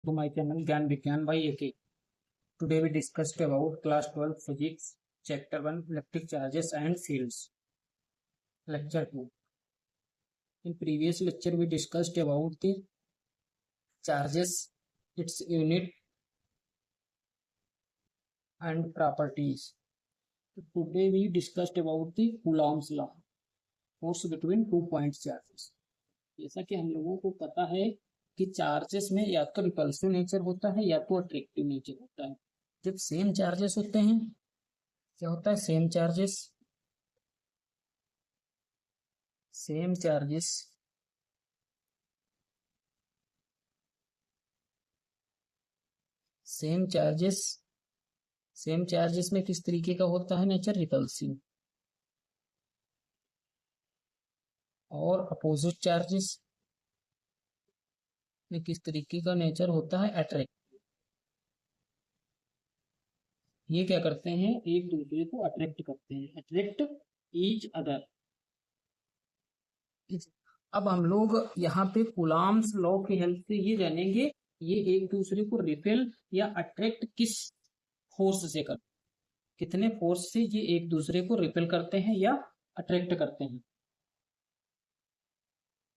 To my channel Gyan Vigyan by AK. Today we discussed about class 12 physics chapter 1 electric charges and fields. Lecture 2. In previous lecture we discussed about the charges, its unit and properties. Today we discussed about the Coulomb's law, force between 2 point charges. जैसा कि हम लोगों को पता है कि charges में या तो रिपल्सिव नेचर होता है या तो अट्रैक्टिव नेचर होता है। जब सेम चार्जेस होते हैं क्या होता है? सेम चार्जेस सेम चार्जेस में किस तरीके का होता है नेचर? रिपल्सिव। और अपोजिट चार्जेस में किस तरीके का नेचर होता है? अट्रैक्टिव। ये क्या करते हैं? एक दूसरे को अट्रैक्ट करते हैं, अट्रैक्ट ईच अदर। अब हम लोग यहाँ पे कूलॉम्स लॉ की हेल्प से ये जानेंगे ये एक दूसरे को रिपेल या अट्रैक्ट किस फोर्स से करते, कितने फोर्स से ये एक दूसरे को रिपेल करते हैं या अट्रैक्ट करते हैं।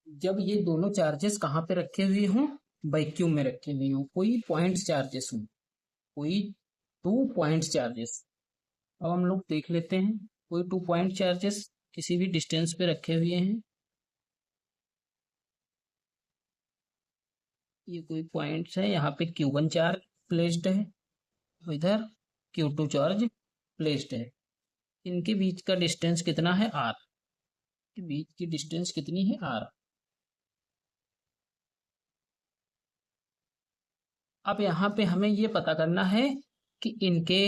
जब ये दोनों चार्जेस कहाँ पे रखे हुए हों? वैक्यूम में रखे हुए हों, कोई पॉइंट चार्जेस हों, कोई 2 पॉइंट चार्जेस। अब हम लोग देख लेते हैं, कोई 2 पॉइंट चार्जेस किसी भी डिस्टेंस पे रखे हुए हैं। ये कोई पॉइंट्स है, यहाँ पे Q1 चार्ज प्लेस्ड है, इधर Q2 चार्ज प्लेस्ड है। इनके बीच का डिस्टेंस कितना है? R। के बीच की डिस्टेंस कितनी है? R। अब यहाँ पे हमें ये पता करना है कि इनके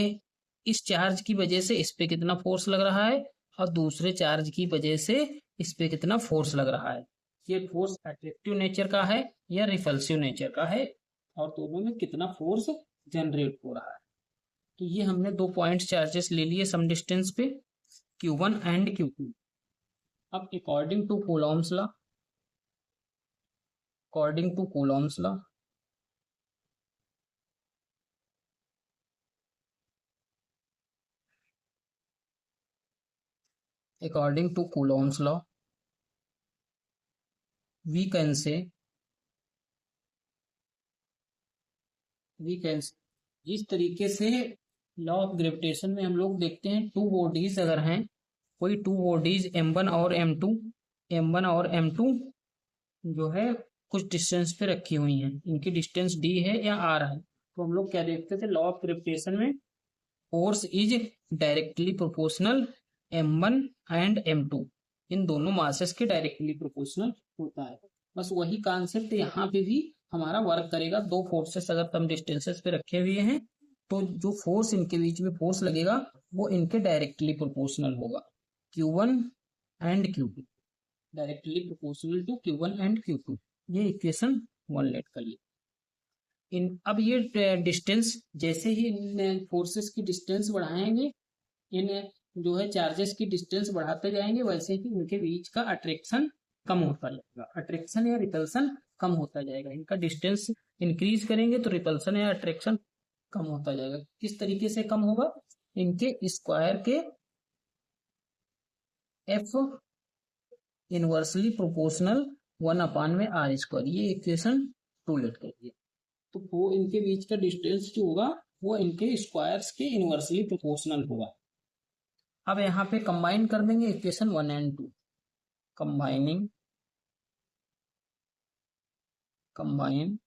इस चार्ज की वजह से इस पे कितना फोर्स लग रहा है और दूसरे चार्ज की वजह से इस पे कितना फोर्स लग रहा है। ये फोर्स अट्रैक्टिव नेचर का है या रिपल्सिव नेचर का है और दोनों में कितना फोर्स जनरेट हो रहा है। तो ये हमने 2 पॉइंट चार्जेस ले लिए सम डिस्टेंस पे, Q1 एंड Q2। अब according to Coulomb's law, according to Coulomb's law according to Coulomb's law we can say जिस तरीके से लॉ ऑफ ग्रेविटेशन में हम लोग देखते हैं 2 बॉडीज अगर हैं, कोई 2 बॉडीज M1 और M2 जो है कुछ डिस्टेंस पे रखी हुई हैं, इनकी डिस्टेंस d है या r है, तो हम लोग क्या देखते थे? लॉ ऑफ ग्रेविटेशन में force is directly proportional M1 and M2, इन दोनों मासेस के डायरेक्टली प्रोपोर्शनल होता है। बस वही कॉन्सेप्ट यहाँ पे भी हमारा वर्क करेगा। 2 फोर्सेस अगर कम डिस्टेंसेस पे रखे हुए हैं तो जो फोर्स इनके बीच में फोर्स लगेगा वो इनके डायरेक्टली प्रोपोर्शनल होगा, Q1 and Q2, directly proportional to Q1 and Q2। ये इक्वेशन 1 लेट कर लिए। अब ये डिस्टेंस जैसे ही इन फोर्सेस की डिस्टेंस बढ़ाएंगे, इन जो है चार्जेस की डिस्टेंस बढ़ाते जाएंगे, वैसे ही उनके बीच का अट्रैक्शन कम होता जाएगा, अट्रैक्शन या रिपल्सन कम होता जाएगा। इनका डिस्टेंस इंक्रीज करेंगे तो रिपल्सन या अट्रैक्शन कम होता जाएगा। किस तरीके से कम होगा? इनके स्क्वायर के F इनवर्सली प्रोपोर्शनल 1/r²। ये इक्वेशन 2 लेट करिए। तो वो इनके बीच का डिस्टेंस जो होगा वो इनके स्क्वायर्स के इनवर्सली प्रोपोर्शनल होगा। अब यहाँ पे कंबाइन कर देंगे equation 1 and 2, combine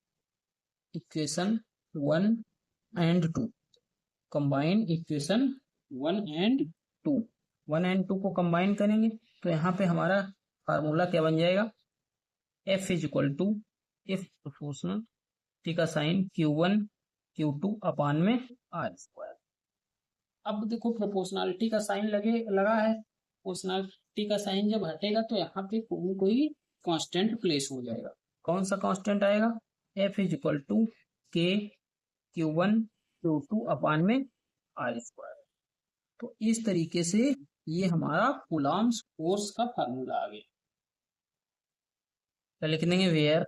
equation 1 and 2, combine equation 1 and 2। 1 and 2 को कंबाइन करेंगे तो यहाँ पे हमारा फार्मूला क्या बन जाएगा? F is equal to F proportional टी का साइन Q1 Q2 अपान में r²। अब देखो प्रोपोर्शनलिटी का साइन लगा है, प्रोपोर्शनलिटी का साइन जब हटेगा तो यहाँ पे कोई कांस्टेंट प्लेस हो जाएगा। कौन सा कांस्टेंट आएगा? F is equal to K Q1 Q2 upon में r²। तो इस तरीके से ये हमारा कूलॉम्स फोर्स का फार्मूला आ गया। तो लिख देंगे where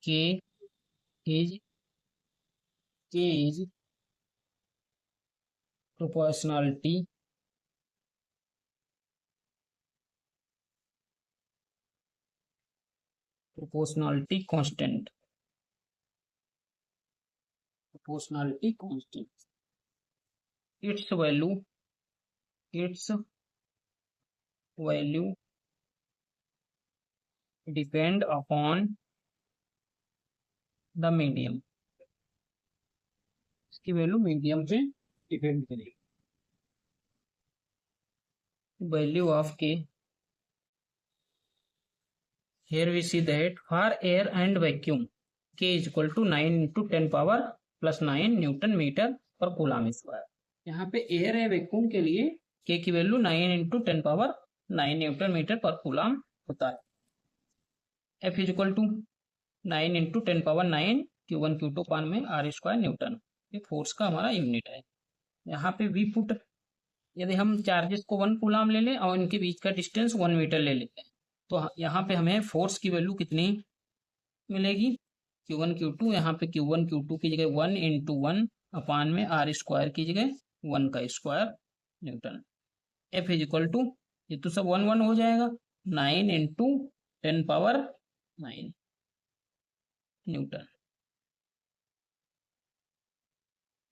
K is K is proportionality constant, proportionality constant, its value its value depend upon the medium, इसकी वैल्यू मीडियम पे डिपेंड करेगी। Value of K, here we see that for air and vacuum k is equal to 9 into 10 power plus 9 newton metre per coulomb square. यहाँ पे air है vacuum के लिए k की value 9 into 10 power 9 newton metre per coulomb होता है। F is equal to 9 into 10 power 9 Q1 Q2 upon में R square newton, ये फोर्स का हमारा यूनिट है। यहाँ पे वी फुट, यदि हम चार्जेस को 1 कूलम ले लें और इनके बीच का डिस्टेंस 1 मीटर ले लेते हैं तो यहाँ पे हमें फोर्स की वैल्यू कितनी मिलेगी, Q1 Q2, यहाँ पे Q1 Q2 की जगह 1 into 1 अपान में R स्क्वायर की जगह 1 का square newton. F is equal to, ये तो सब 1 1 हो जाएगा, 9 into 10 पावर 9 न्यूटन।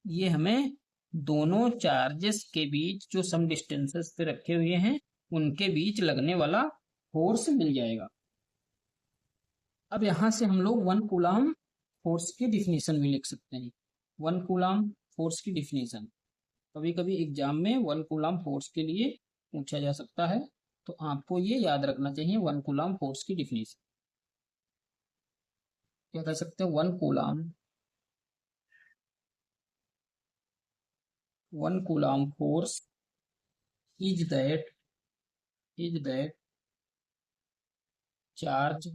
ये हमें दोनों चार्जेस के बीच जो सम डिस्टेंसेस पे रखे हुए हैं उनके बीच लगने वाला फोर्स मिल जाएगा। अब यहां से हम लोग 1 कूलम फोर्स की डिफिनीशन भी लिख सकते हैं। 1 कूलम फोर्स की डिफिनीशन, कभी कभी एग्जाम में 1 कूलम फोर्स के लिए पूछा जा सकता है, तो आपको ये याद रखना चाहिए 1 कूलम फोर्स की डिफिनीशन। क्या कह सकते हैं, 1 coulomb force is that charge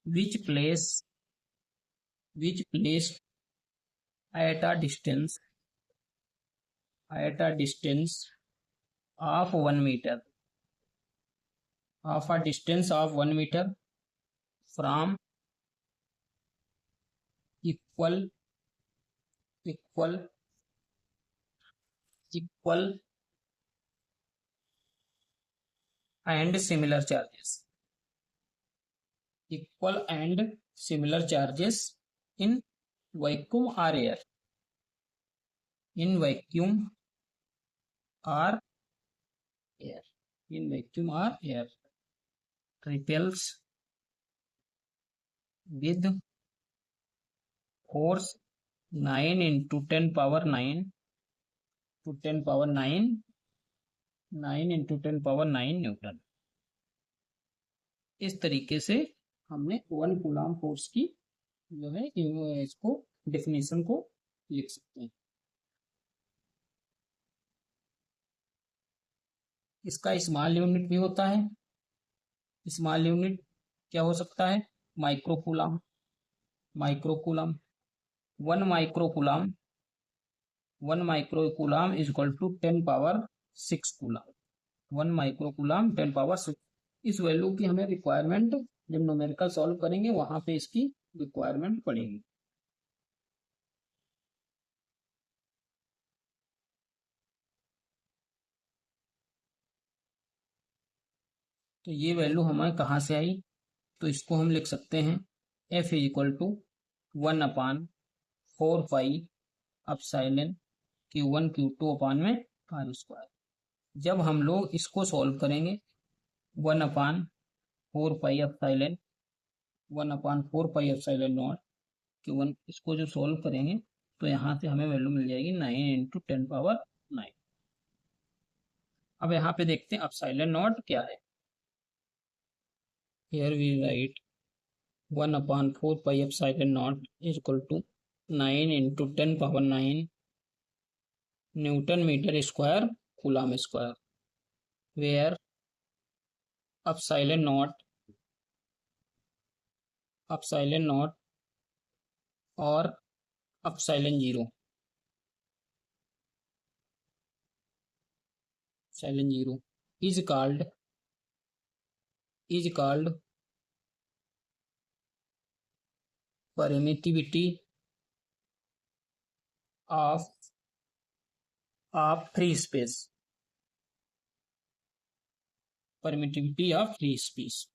which placed at a distance of 1 meter, from equal and similar charges, in vacuum or air, repels with force 9 into 10 power 9 to 10 power 9 into 10 power 9 Newton. इस तरीके से हमने 1 coulomb force की जो है इसको definition को लिख सकते हैं। इसका स्मॉल यूनिट भी होता है। स्मॉल यूनिट क्या हो सकता है, microcoulomb. 1 microcoulomb is equal to 10 power 6 coulomb. 1 microcoulomb 10 power 6। इस वैल्यू की हमें रिक्वायरमेंट जब न्यूमेरिकल सॉल्व करेंगे वहां पे इसकी रिक्वायरमेंट पड़ेगी। तो ये वैल्यू हमें कहाँ से आई, तो इसको हम लिख सकते हैं F is equal to 1 upon 4 pi epsilon Q1 Q2 upon में R स्क्वायर। जब हम लोग इसको सॉल्व करेंगे 1 upon 4 pi epsilon 1 upon 4 pi epsilon not Q1, इसको जो सॉल्व करेंगे तो यहाँ से हमें वैल्यू मिल जाएगी 9 into 10 पावर 9। अब यहाँ पे देखते हैं अपसाइलन नॉट क्या है। Here we write 1 upon 4 pi epsilon naught is equal to 9 into 10 power 9 Newton meter square Coulomb square, where epsilon naught or epsilon zero is called permittivity of free space, permittivity of free space.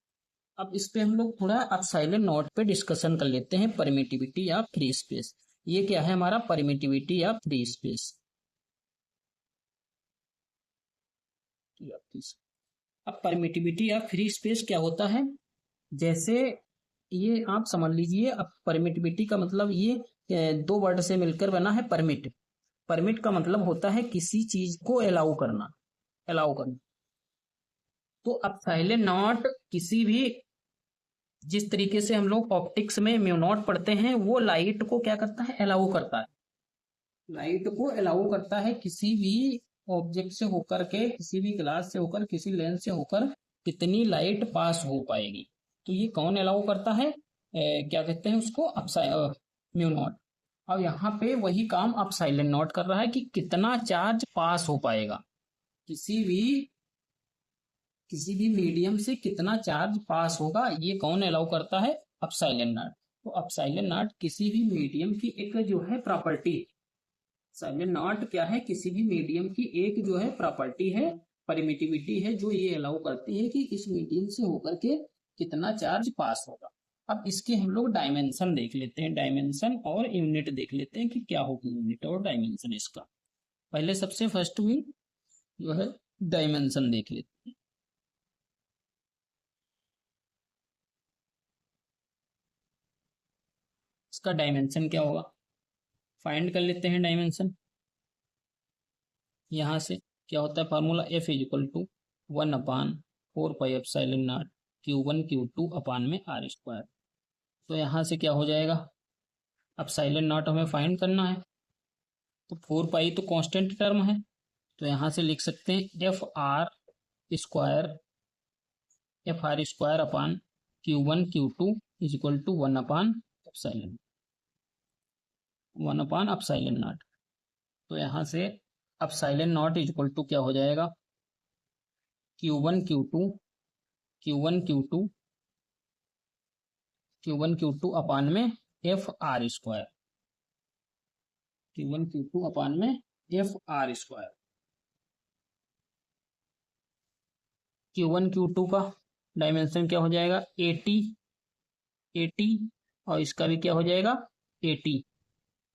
अब इस पे हम लोग थोड़ा epsilon not पे discussion कर लेते हैं। परमिटिविटी ऑफ फ्री स्पेस, ये क्या है हमारा परमिटिविटी ऑफ फ्री स्पेस। अब परमिटिविटी ऑफ फ्री स्पेस क्या होता है, जैसे ये आप समझ लीजिए। अब परमिटिविटी का मतलब ये दो वर्ड से मिलकर बना है परमिट। परमिट का मतलब होता है किसी चीज को अलाउ करना, अलाउ करना। तो अब साइलेंट नॉट किसी भी, जिस तरीके से हम लोग ऑप्टिक्स में म्यू नॉट पढ़ते हैं, वो लाइट को क्या करता है, अलाउ करता है। लाइट को अलाउ करता है किसी भी ऑब्जेक्ट से होकर के, किसी भी ग्लास से होकर, किसी लेंस से होकर कितनी लाइट पास हो पाएगी। तो ये कौन अलाउ करता है, क्या कहते हैं उसको, म्यू नॉट। अब यहाँ पे वही काम अब साइलेंट नॉट कर रहा है कि कितना चार्ज पास हो पाएगा, किसी भी मीडियम से कितना चार्ज पास होगा, ये कौन अलाउ करता है, अपसाइलन नॉट। तो अपसाइलन नॉट किसी भी मीडियम की एक जो है प्रॉपर्टी, साइलेंट नॉट क्या है, किसी भी मीडियम की एक जो है प्रॉपर्टी है, परमिटिविटी है, जो ये अलाउ करती है कि इस मीडियम से होकर के कितना चार्ज पास होगा। अब इसके हम लोग डायमेंशन देख लेते हैं, डायमेंशन और यूनिट देख लेते हैं कि क्या होगी यूनिट और डायमेंशन इसका। पहले सबसे फर्स्ट भी जो है डायमेंशन देख लेते हैं। इसका डायमेंशन क्या होगा, फाइंड कर लेते हैं डायमेंशन। यहाँ से क्या होता है formula, F is equal to 1/4 pi epsilon naught Q1 Q2 upon में R स्क्वायर। तो यहाँ से क्या हो जाएगा, एप्सिलॉन नॉट हमें फाइंड करना है, तो 4 पाई तो कांस्टेंट टर्म है, तो यहाँ से लिख सकते हैं F R square upon Q1 Q2 is equal to one by epsilon naught. तो यहाँ से epsilon naught is equal to क्या हो जाएगा, Q1 Q2 अपान में F R square, Q1 Q2 upon में F R square. Q1 Q2 का डायमेंशन क्या हो जाएगा, 80 और इसका भी क्या हो जाएगा 80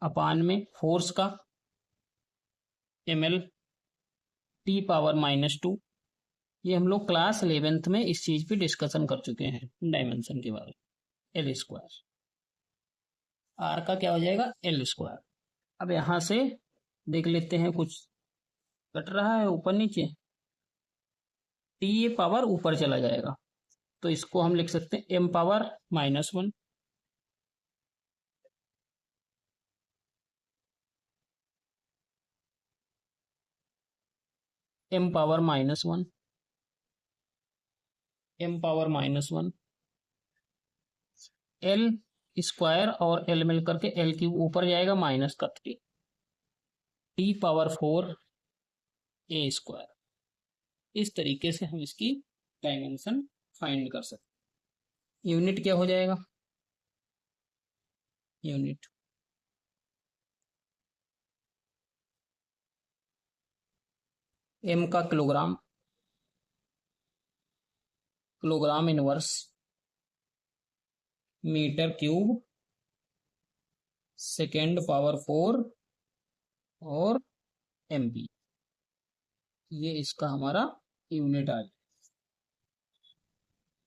अपान में फोर्स का ml T⁻⁻²। ये हम लोग क्लास 11th में इस चीज पे डिस्कशन कर चुके हैं डायमेंशन के बारे में। एल स्क्वायर, आर का क्या हो जाएगा एल स्क्वायर। अब यहां से देख लेते हैं, कुछ कट रहा है ऊपर नीचे, टी ये पावर ऊपर चला जाएगा, तो इसको हम लिख सकते हैं m⁻⁻1 m⁻⁻1 एल स्क्वायर और एल मिल करके एल क्यूब ऊपर जाएगा माइनस का 3 T⁻4 ए स्क्वायर। इस तरीके से हम इसकी डायमेंशन फाइंड कर सकते हैं। यूनिट क्या हो जाएगा, यूनिट एम का kilogram, kilogram inverse metre cube second power 4 और MP, ये इसका हमारा यूनिट आ जाए।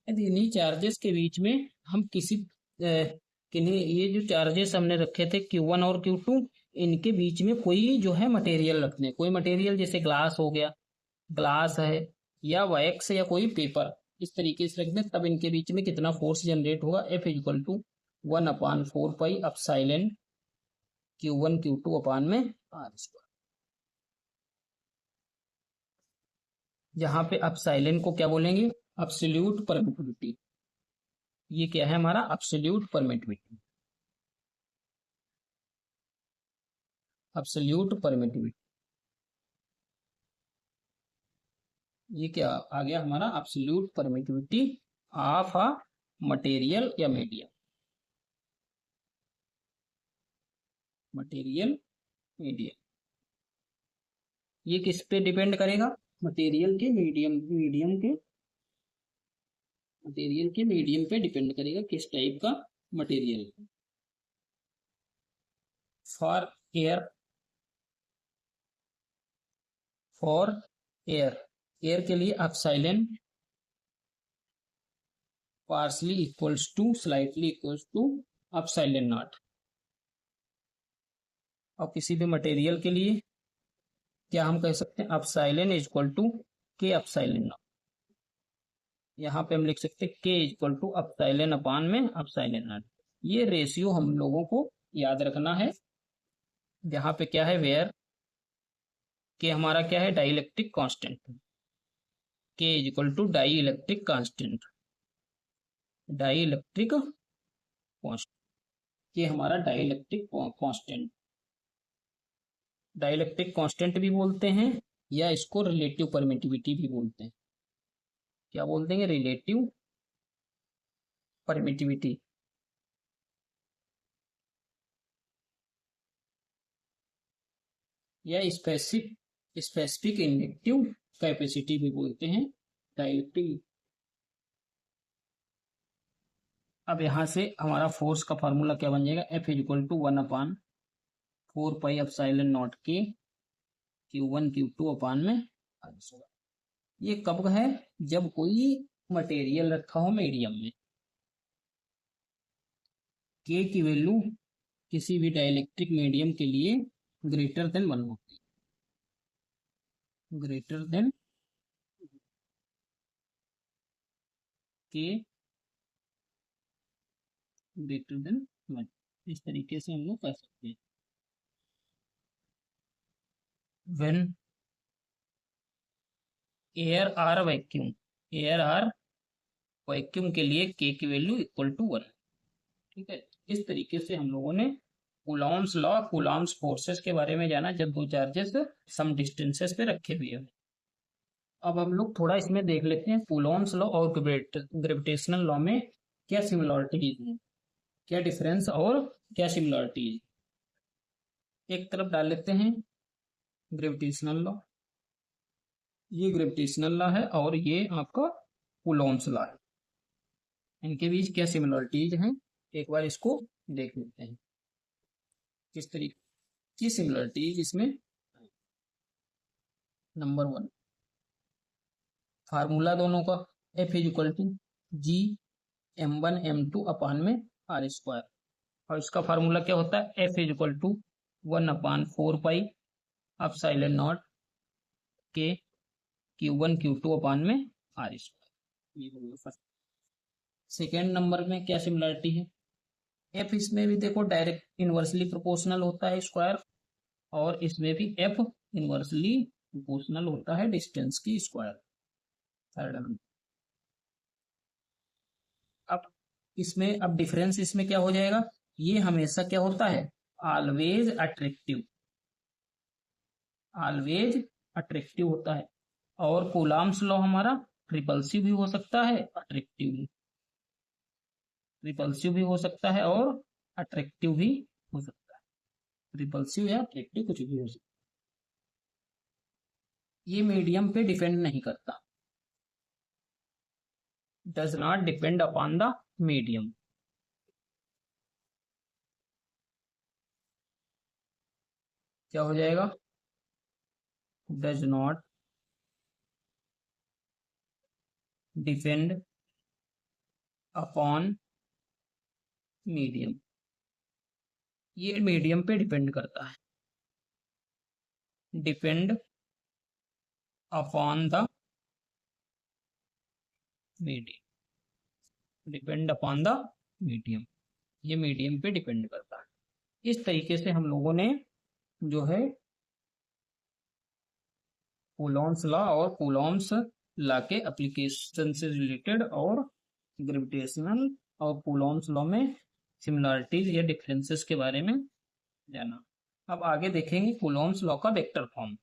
यदि इन्हीं चार्जेस के बीच में हम किन्हीं ये जो चार्जेस हमने रखे थे Q1 और Q2, इनके बीच में कोई जो है मटेरियल रखने, कोई मटेरियल जैसे ग्लास हो गया, ग्लास है या वैक्स या कोई पेपर, इस तरीके से रख दें, तब इनके बीच में कितना फोर्स जनरेट होगा, F equal to 1/4 pi epsilon Q1 Q2 upon में R स्क्वायर। जहां पे एप्सिलॉन को क्या बोलेंगे, एब्सोल्यूट परमिटिविटी। ये क्या है हमारा एब्सोल्यूट परमिटिविटी, एब्सोल्यूट परमिटिविटी। ये क्या आ गया हमारा absolute permittivity of a material या मीडियम। Material medium. ये किस पे डिपेंड करेगा? मटेरियल के मीडियम पे डिपेंड करेगा, किस टाइप का मटेरियल। फॉर एयर एयर के लिए epsilon partially equals to slightly equals to epsilon naught. और किसी भी मटेरियल के लिए क्या हम कह सकते हैं? एप्सिलॉन इज इक्वल टू के एप्सिलॉन नॉट। यहाँ पे हम लिख सकते हैं के इज इक्वल टू एप्सिलॉन अपान में एप्सिलॉन नॉट। ये रेशियो हम लोगों को याद रखना है। यहाँ पे क्या है? वेयर के हमारा क्या है? Dielectric constant. K is equal to dielectric constant. ये हमारा डाइलेक्ट्रिक कांस्टेंट। डाइलेक्ट्रिक कांस्टेंट भी बोलते हैं या इसको रिलेटिव परमिटिविटी भी बोलते हैं। क्या बोलते हैं? Relative permittivity. या स्पेसिफिक इंडक्टिव कैपेसिटी भी बोलते हैं डाइलेक्ट्रिक। अब यहां से हमारा फोर्स का फार्मूला क्या बन जाएगा? F is equal to 1/4 pi epsilon naught के Q1 Q2 अपान में R²। ये कब है? जब कोई मटेरियल रखा हो मीडियम में। के की वैल्यू किसी भी डाइलेक्ट्रिक मीडियम के लिए ग्रेटर देन 1 होती है। ग्रेटर देन के ग्रेटर देन 1, इस तरीके से हम लोग कह सकते हैं। व्हेन एयर आर वैक्यूम के लिए के की वैल्यू इक्वल टू 1। ठीक है, इस तरीके से हम लोगों ने कूलॉम्स लॉ, कूलॉम्स फोर्सेस के बारे में जाना, जब दो चार्जेस सम डिस्टेंसेस पे रखे हुए हैं। अब हम लोग थोड़ा इसमें देख लेते हैं कूलॉम्स लॉ और ग्रेविटेशनल लॉ में क्या सिमिलरिटीज है, क्या डिफरेंस और क्या सिमिलरिटीज। एक तरफ डाल लेते हैं ग्रेविटेशनल लॉ। ये ग्रेविटेशनल लॉ है और ये आपका कूलॉम्स लॉ है। इनके बीच क्या सिमिलरिटीज हैं, एक बार इसको देख लेते हैं किस तरीके की सिमिलरिटीज इसमें। नंबर 1, फार्मूला दोनों का F is equal to G(m1 m2 upon में R²। और इसका फार्मूला क्या होता है? F is equal to 1/4 pi epsilon naught के Q1 Q2 अपान में R²। ये हो गया फर्स्ट। सेकेंड नंबर में क्या सिमिलरिटी है? F इसमें भी देखो डायरेक्ट इनवर्सली प्रोपोर्शनल होता है स्क्वायर, और इसमें भी F इनवर्सली प्रोपोर्शनल होता है डिस्टेंस की स्क्वायर। Third number. अब डिफरेंस इसमें क्या हो जाएगा? ये हमेशा क्या होता है? ऑलवेज अट्रैक्टिव होता है। और कूलॉम्स लॉ हमारा रिपल्सिव भी हो सकता है, रिपल्सिव भी हो सकता है और अट्रैक्टिव भी हो सकता है। रिपल्सिव या अट्रैक्टिव कुछ भी हो सकता है। ये मीडियम पे डिपेंड नहीं करता, does not depend upon the medium. क्या हो जाएगा? Does not depend upon medium. ये मीडियम पे डिपेंड करता है। Depend upon the medium, depend upon the medium, ये मीडियम पे डिपेंड करता है। इस तरीके से हम लोगों ने जो है कूलॉम्स लॉ और कूलॉम्स लॉ के एप्लीकेशन से रिलेटेड और ग्रेविटेशनल और कूलॉम्स लॉ में सिमिलरिटीज या डिफरेंसेस के बारे में जाना। अब आगे देखेंगे कूलॉम्स लॉ का वेक्टर फॉर्म।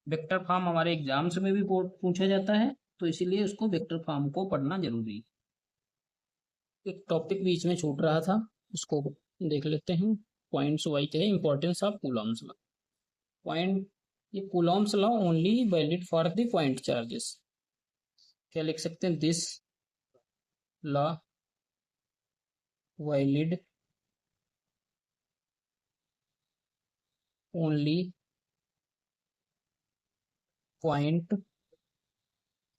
वेक्टर फॉर्म हमारे एग्जाम्स में भी पूछा जाता है, तो इसीलिए उसको वेक्टर फॉर्म को पढ़ना जरूरी है। एक टॉपिक बीच में छूट रहा था, उसको देख लेते हैं। पॉइंट्स वाइज है importance of Coulomb's law. Point, ये Coulomb's law only valid for the point charges. क्या लिख सकते हैं, this law valid only point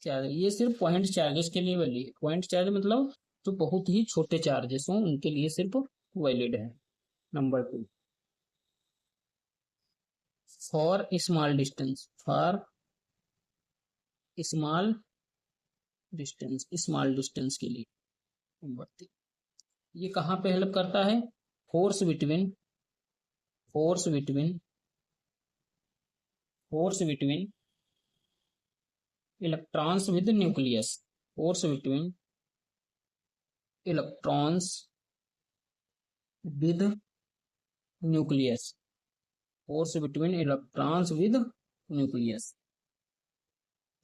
charge. ये सिर्फ पॉइंट चार्जेस के लिए वैलिड है। पॉइंट चार्ज मतलब जो बहुत ही छोटे चार्जेस हों उनके लिए सिर्फ वैलिड है। Number 2, for small distance, for small distance, small distance के लिए। नंबर 3, ये कहाँ पे हेल्प करता है, force between, force between, force between electrons with nucleus, force between electrons with nucleus, force between electrons with nucleus.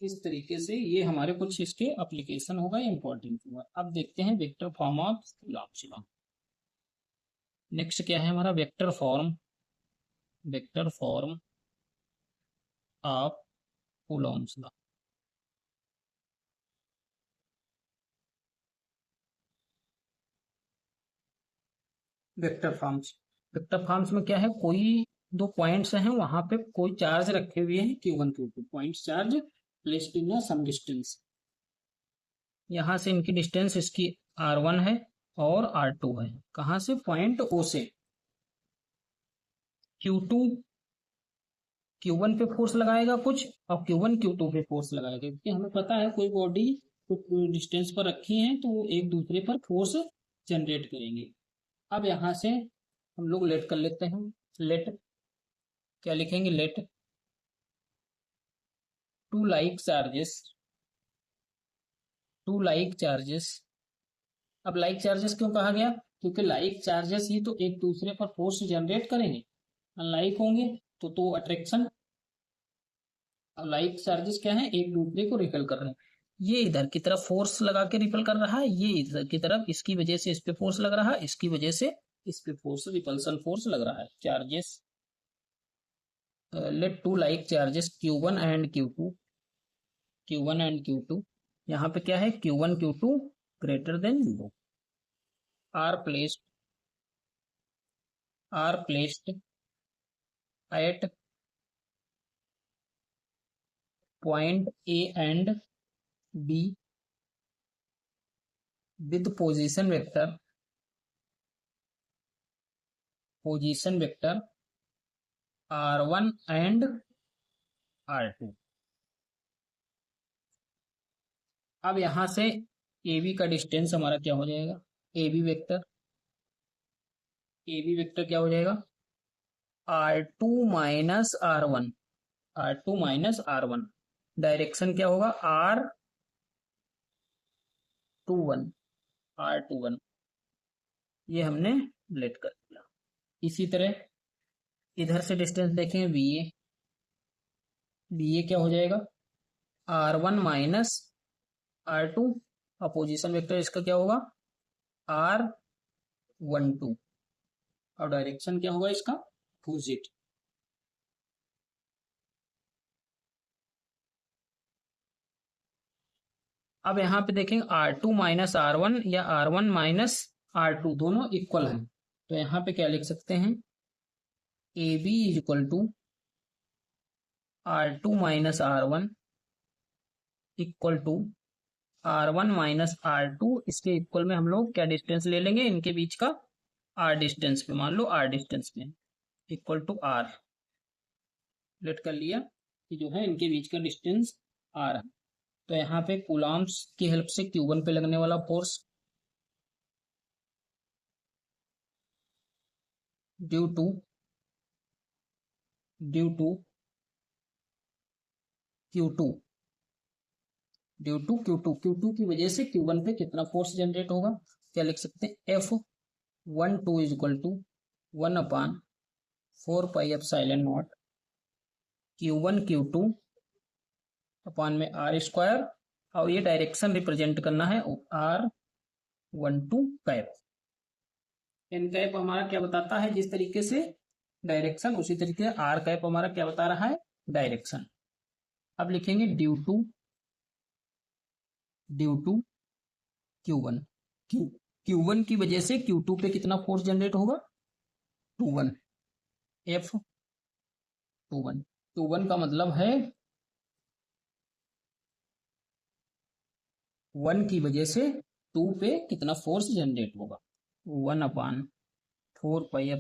इस तरीके से ये हमारे कुछ इसके एप्लीकेशन होगा, इंपॉर्टेंट होगा। अब देखते हैं vector form of Coulomb's law. Next क्या है हमारा, vector form, vector form of Coulomb's law. Vector forms, vector forms में क्या है, कोई दो पॉइंट्स हैं वहां पे कोई चार्ज रखे हुए हैं Q1 Q2, points charge placed in some distance. यहाँ से इनकी डिस्टेंस इसकी R1 है और R2 है। कहाँ से, पॉइंट O से। Q2 Q1 पे फोर्स लगाएगा कुछ और Q1 Q2 पे फोर्स लगाएगा, क्योंकि हमें पता है कोई बॉडी कुछ डिस्टेंस पर रखी है तो वो एक दूसरे पर फोर्स जनरेट करेंगे। अब यहाँ से हम लोग लेट कर लेते हैं, लेट क्या लिखेंगे, let two like charges, two like charges. अब लाइक चार्जेस क्यों कहा गया, क्योंकि लाइक चार्जेस ही तो एक दूसरे पर फोर्स जनरेट करेंगे। अनलाइक होंगे तो अट्रैक्शन। अब लाइक चार्जेस क्या है, एक दूसरे को रिपेल कर रहे हैं। ये इधर की तरफ फोर्स लगा के रिपेल कर रहा है, ये इधर की तरफ, इसकी वजह से इस पे फोर्स लग रहा है, इसकी वजह से इस पे फोर्स, रिपल्सन फोर्स लग रहा है। Charges, let two like charges Q1 and Q2, Q1 and Q2, यहाँ पे क्या है, Q1 Q2 greater than 0, are placed, are placed at point A and B with position vector, position vector R1 and R2। अब यहां से AB का distance हमारा क्या हो जाएगा, AB वेक्टर, AB वेक्टर क्या हो जाएगा, R2 minus R1, R2 minus R1। Direction क्या होगा, R21, R21। ये हमने लेट कर दिया। इसी तरह इधर से डिस्टेंस देखें BA, BA क्या हो जाएगा, R1 minus R2, opposition vector इसका क्या होगा, R12, और डायरेक्शन क्या होगा इसका, अपोजिट। अब यहाँ पे देखेंगे R2 माइनस R1 या R1 माइनस R2 दोनों इक्वल हैं, तो यहाँ पे क्या लिख सकते हैं, AB is equal to R2 minus R1 equal to R1 minus R2। इसके इक्वल में हम लोग क्या डिस्टेंस ले लेंगे इनके बीच का, R डिस्टेंस पे, मान लो R डिस्टेंस पे, इक्वल टू R लेट कर लिया कि जो है इनके बीच का डिस्टेंस R है। तो यहाँ पे कूलॉम्स की हेल्प से Q1 पे लगने वाला force due to Q2, due to Q2 की वजह से Q1 पे कितना फोर्स जनरेट होगा, क्या लिख सकते हैं, F12 is equal to 1/4 pi epsilon naught Q1 Q2 upon में R², और ये डायरेक्शन रिप्रेजेंट करना है R12 कैप। एन कैप हमारा क्या बताता है, जिस तरीके से डायरेक्शन, उसी तरीके से आर कैप हमारा क्या बता रहा है, डायरेक्शन। अब लिखेंगे ड्यू टू Q1, Q1 की वजह से Q2 पे कितना फोर्स जनरेट होगा, 2 1, F 2 1, 2 1 का मतलब है 1 की वजह से 2 पे कितना फोर्स जनरेट होगा, 1/4 पाई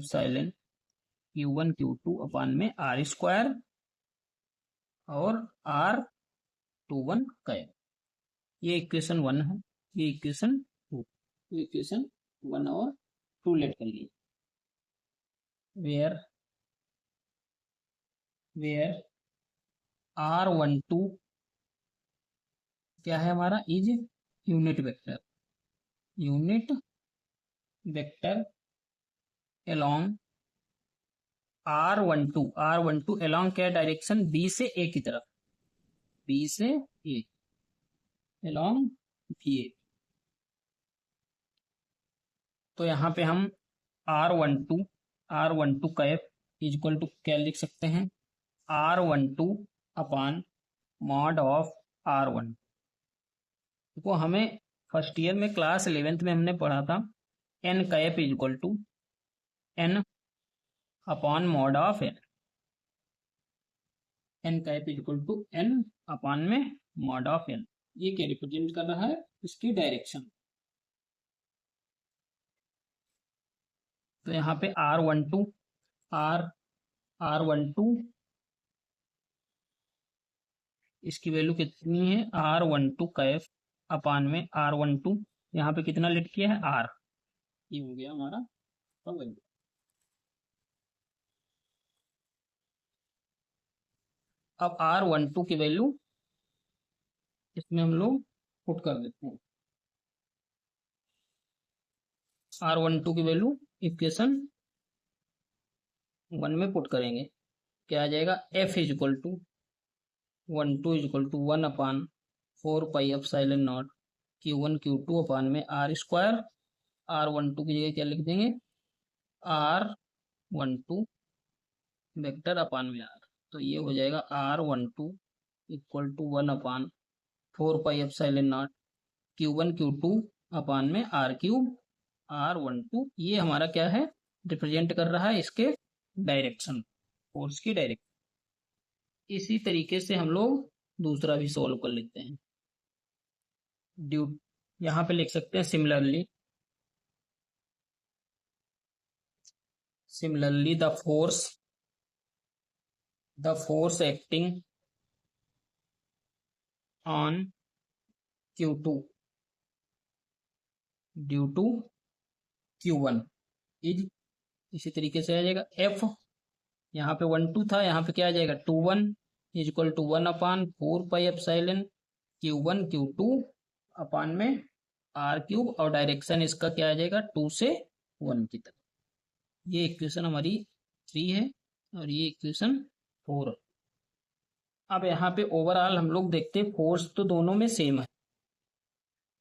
Q1 Q2 में R² और R21 कैप। ये इक्वेशन 1 है, ये इक्वेशन 2, इक्वेशन 1 और 2 लेट कर लिए। वेयर R12 क्या है हमारा, is unit vector, unit vector along R12 along क्या डायरेक्शन, बी से ए की तरफ, बी से ए अलोंग बी ए। तो यहाँ पे हम R12 Kaif is equal to क्या लिख सकते हैं, R12/mod ऑफ R1। देखो हमें फर्स्ट ईयर में क्लास 11th में हमने पढ़ा था N cap is equal to N/mod of N, N cap is equal to N/mod of N। ये क्या रिप्रेजेंट कर रहा है, इसकी डायरेक्शन। तो यहाँ पे R12 इसकी वैल्यू कितनी है, R12 कैफ/R12, यहाँ पे कितना लेट किया है, R, ये हो गया हमारा वैल्यू। अब R12 की वैल्यू इसमें हम लोग पुट कर देते हैं, R12 की वैल्यू इक्वेशन 1 में पुट करेंगे, क्या आ जाएगा, F is equal to 12 is equal to 1/4 pi Q1 Q2 में R²। R12 की जगह क्या लिख देंगे, R12 वेक्टर में R। तो ये हो जाएगा R12 equal to 1/4 pi Q1 Q2 में R³ R12। ये हमारा क्या है, रिप्रेजेंट कर रहा है इसके डायरेक्शन, फोर्स की डायरेक्शन। इसी तरीके से हम लोग दूसरा भी सोल्व कर लेते हैं। ड्यू यहाँ पे लिख सकते हैं similarly the force acting on Q2 due to Q1 is, इसी तरीके से आ जाएगा F, यहाँ पे 1 2 था, यहाँ पे क्या आ जाएगा 2 1 is equal to 1/4 pi Q1 Q2 में R³ और डायरेक्शन इसका क्या आ जाएगा 2 से 1 की तरफ। ये इक्वेशन हमारी 3 है और ये इक्वेशन 4 है। अब यहाँ पे ओवरऑल हम लोग देखते हैं, फोर्स तो दोनों में सेम है,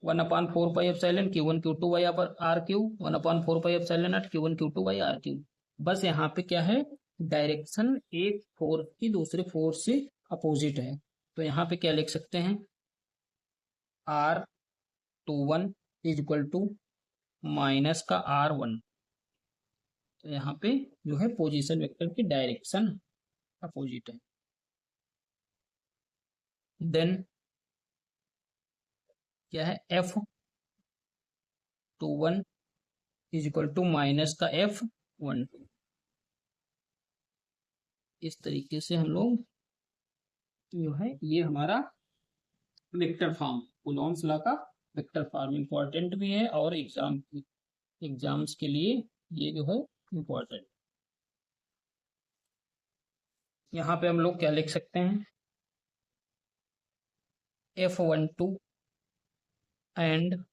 1/4 pi Q1 Q2 1/4 pi Q1 Q2 बस यहाँ पे क्या है, डायरेक्शन एक फोर्स की दूसरे फोर्स से अपोजिट है। तो यहाँ पे क्या लिख सकते हैं, R21 is equal to minus का R1। तो यहाँ पे जो है पोजीशन वेक्टर की डायरेक्शन अपोजिट है। देन क्या है, F21 is equal to minus का F12। इस तरीके से हम लोग जो है, ये हमारा वेक्टर फॉर्म, कूलॉम्स लॉ का वेक्टर फॉर्म इंपॉर्टेंट भी है और एग्जाम्स के लिए ये जो है इम्पोर्टेंट। यहाँ पे हम लोग क्या लिख सकते हैं, F12 and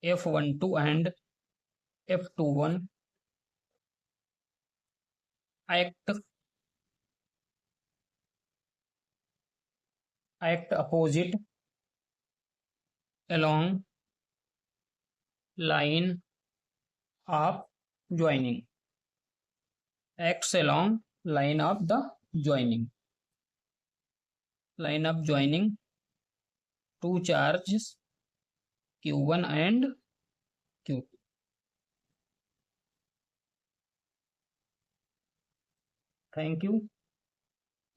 F21 act opposite along line of joining, acts along line of the joining, line of joining two charges q1 and q2. Thank you.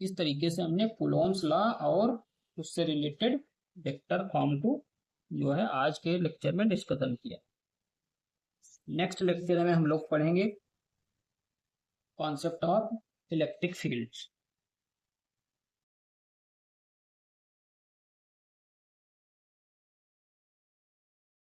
इस तरीके से हमने कूलॉम्स लॉ और उससे रिलेटेड वेक्टर फॉर्म को जो है आज के लेक्चर में डिस्कशन किया। नेक्स्ट लेक्चर में हम लोग पढ़ेंगे कॉन्सेप्ट ऑफ इलेक्ट्रिक फील्ड्स।